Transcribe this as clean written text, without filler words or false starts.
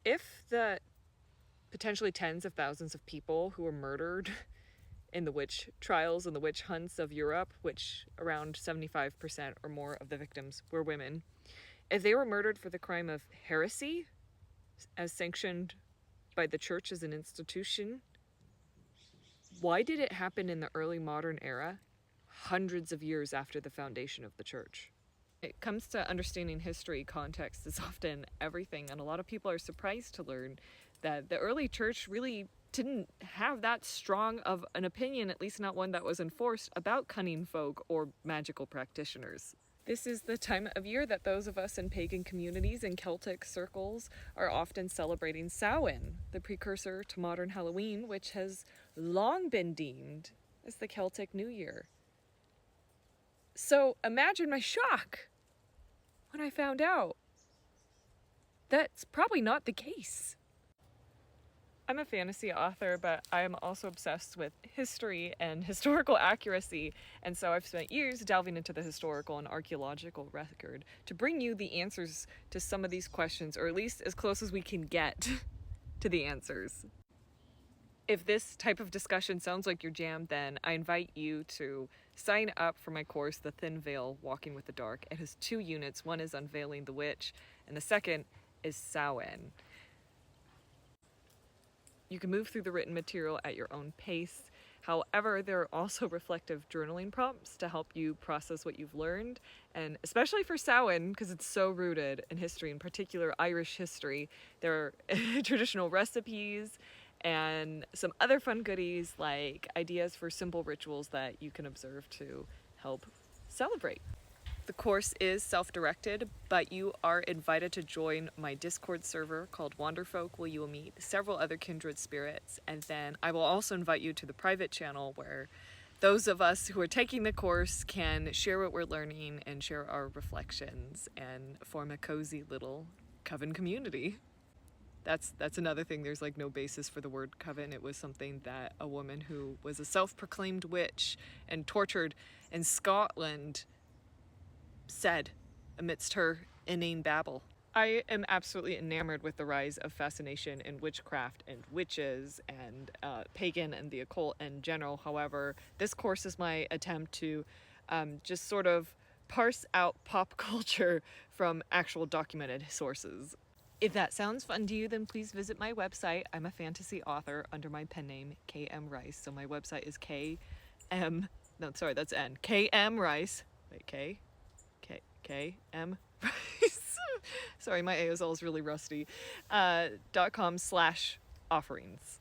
if the potentially tens of thousands of people who were murdered in the witch trials and the witch hunts of Europe, which around 75% or more of the victims were women, if they were murdered for the crime of heresy, as sanctioned by the church as an institution, why did it happen in the early modern era, hundreds of years after the foundation of the church? It comes to understanding history, context is often everything, and a lot of people are surprised to learn that the early church really didn't have that strong of an opinion, at least not one that was enforced, about cunning folk or magical practitioners. This is the time of year that those of us in pagan communities and Celtic circles are often celebrating Samhain, the precursor to modern Halloween, which has long been deemed as the Celtic New Year. So imagine my shock when I found out that's probably not the case. I'm a fantasy author, but I'm also obsessed with history and historical accuracy, and so I've spent years delving into the historical and archaeological record to bring you the answers to some of these questions, or at least as close as we can get to the answers. If this type of discussion sounds like your jam, then I invite you to sign up for my course, The Thin Veil, Walking with the Dark. It has 2 units. One is Unveiling the Witch, and the second is Samhain. You can move through the written material at your own pace. However, there are also reflective journaling prompts to help you process what you've learned, and especially for Samhain, because it's so rooted in history, in particular Irish history, there are traditional recipes and some other fun goodies like ideas for simple rituals that you can observe to help celebrate. The course is self-directed, but you are invited to join my Discord server called Wanderfolk, where you will meet several other kindred spirits, and then I will also invite you to the private channel where those of us who are taking the course can share what we're learning and share our reflections and form a cozy little coven community. That's another thing. There's like no basis for the word coven. It was something that a woman who was a self-proclaimed witch and tortured in Scotland said amidst her inane babble. I am absolutely enamored with the rise of fascination in witchcraft and witches and pagan and the occult in general. However, this course is my attempt to just sort of parse out pop culture from actual documented sources. If that sounds fun to you, then please visit my website. I'm a fantasy author under my pen name, KM Rice. So my website is that's N. KM Rice. Wait, KM Rice. Sorry, my ASL is really rusty. .com/offerings.